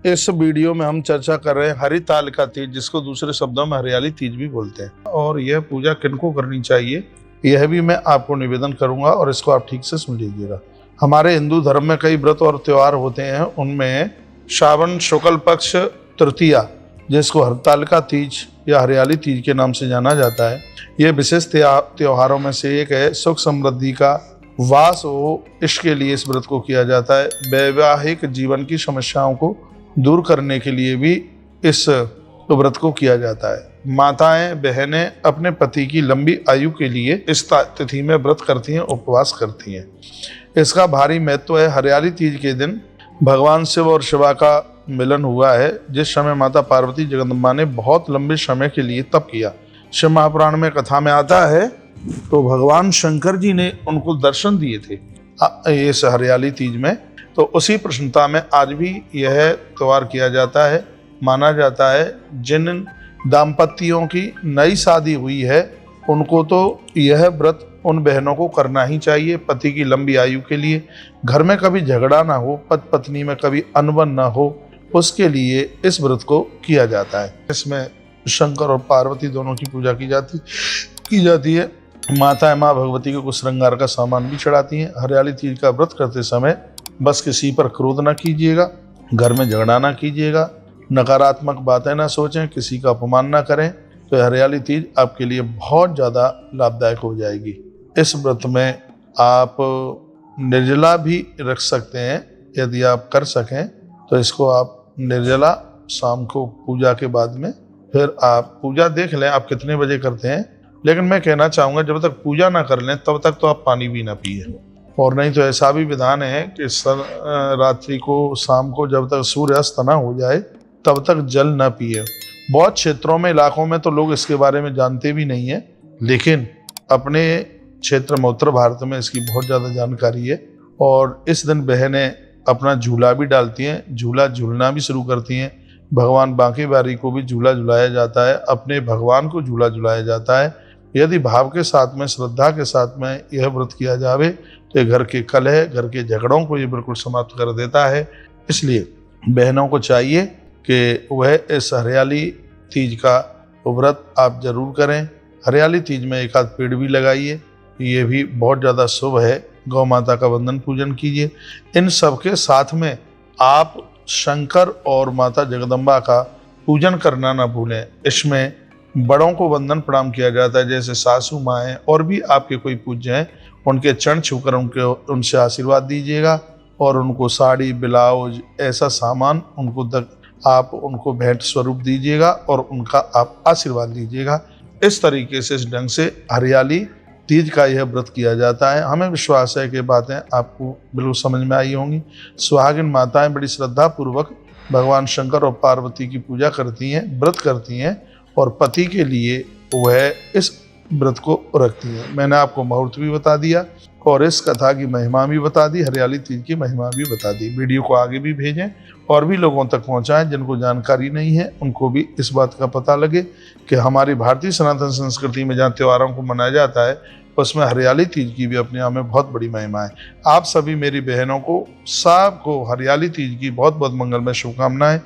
इस वीडियो में हम चर्चा कर रहे हैं हरितालिका तीज, जिसको दूसरे शब्दों में हरियाली तीज भी बोलते हैं। और यह पूजा किनको करनी चाहिए यह भी मैं आपको निवेदन करूंगा और इसको आप ठीक से सुन लीजिएगा। हमारे हिंदू धर्म में कई व्रत और त्योहार होते हैं। उनमें श्रावण शुक्ल पक्ष तृतीया, जिसको हरितालिका तीज या हरियाली तीज के नाम से जाना जाता है, यह विशेष त्योहारों में से एक है। सुख समृद्धि का वास हो, इसके लिए इस व्रत को किया जाता है। वैवाहिक जीवन की समस्याओं को दूर करने के लिए भी इस व्रत को किया जाता है। माताएं बहनें अपने पति की लंबी आयु के लिए इस तिथि में व्रत करती हैं, उपवास करती हैं। इसका भारी महत्व है। हरियाली तीज के दिन भगवान शिव और शिवा का मिलन हुआ है, जिस समय माता पार्वती जगदम्बा ने बहुत लंबे समय के लिए तप किया। शिव महापुराण में कथा में आता है तो भगवान शंकर जी ने उनको दर्शन दिए थे इस हरियाली तीज में। तो उसी प्रसन्नता में आज भी यह त्योहार किया जाता है। माना जाता है जिन दाम्पत्यों की नई शादी हुई है उनको तो यह व्रत उन बहनों को करना ही चाहिए, पति की लंबी आयु के लिए। घर में कभी झगड़ा ना हो, पति पत्नी में कभी अनबन ना हो, उसके लिए इस व्रत को किया जाता है। इसमें शंकर और पार्वती दोनों की पूजा की जाती है। माताएं माँ भगवती को कुछ श्रृंगार का सामान भी चढ़ाती हैं। हरियाली तीज का व्रत करते समय बस किसी पर क्रोध ना कीजिएगा, घर में झगड़ा ना कीजिएगा, नकारात्मक बातें ना सोचें, किसी का अपमान ना करें, तो हरियाली तीज आपके लिए बहुत ज़्यादा लाभदायक हो जाएगी। इस व्रत में आप निर्जला भी रख सकते हैं, यदि आप कर सकें तो इसको आप निर्जला शाम को पूजा के बाद में, फिर आप पूजा देख लें आप कितने बजे करते हैं। लेकिन मैं कहना चाहूँगा जब तक पूजा ना कर लें तब तक तो आप पानी भी ना पिए। और नहीं तो ऐसा भी विधान है कि रात्रि को शाम को जब तक सूर्य अस्त ना हो जाए तब तक जल न पिए। बहुत क्षेत्रों में इलाकों में तो लोग इसके बारे में जानते भी नहीं है, लेकिन अपने क्षेत्र में उत्तर भारत में इसकी बहुत ज़्यादा जानकारी है। और इस दिन बहनें अपना झूला भी डालती हैं, झूला झूलना भी शुरू करती हैं। भगवान बांके बिहारी को भी झूला झुलाया जाता है, अपने भगवान को झूला झुलाया जाता है। यदि भाव के साथ में, श्रद्धा के साथ में यह व्रत किया जावे तो ये घर के कलह, घर के झगड़ों को ये बिल्कुल समाप्त कर देता है। इसलिए बहनों को चाहिए कि वह इस हरियाली तीज का व्रत आप जरूर करें। हरियाली तीज में एक आध पेड़ भी लगाइए, ये भी बहुत ज़्यादा शुभ है। गौ माता का वंदन पूजन कीजिए। इन सब के साथ में आप शंकर और माता जगदम्बा का पूजन करना ना भूलें। इसमें बड़ों को वंदन प्रणाम किया जाता है, जैसे सासू माएँ और भी आपके कोई पूज्य हैं, उनके चरण छूकर उनसे आशीर्वाद दीजिएगा और उनको साड़ी, ब्लाउज, ऐसा सामान आप उनको भेंट स्वरूप दीजिएगा और उनका आप आशीर्वाद लीजिएगा। इस तरीके से, इस ढंग से हरियाली तीज का यह व्रत किया जाता है। हमें विश्वास है कि बातें आपको बिल्कुल समझ में आई होंगी। सुहागिन माताएं बड़ी श्रद्धा पूर्वक भगवान शंकर और पार्वती की पूजा करती हैं, व्रत करती हैं और पति के लिए वह इस व्रत को रखती हैं। मैंने आपको मुहूर्त भी बता दिया और इस कथा की महिमा भी बता दी, हरियाली तीज की महिमा भी बता दी। वीडियो को आगे भी भेजें और भी लोगों तक पहुंचाएं जिनको जानकारी नहीं है, उनको भी इस बात का पता लगे कि हमारी भारतीय सनातन संस्कृति में जहाँ त्योहारों को मनाया जाता है उसमें हरियाली तीज की भी अपने आप में बहुत बड़ी महिमा है। आप सभी मेरी बहनों को, सबको हरियाली तीज की बहुत बहुत मंगलमय शुभकामनाएं।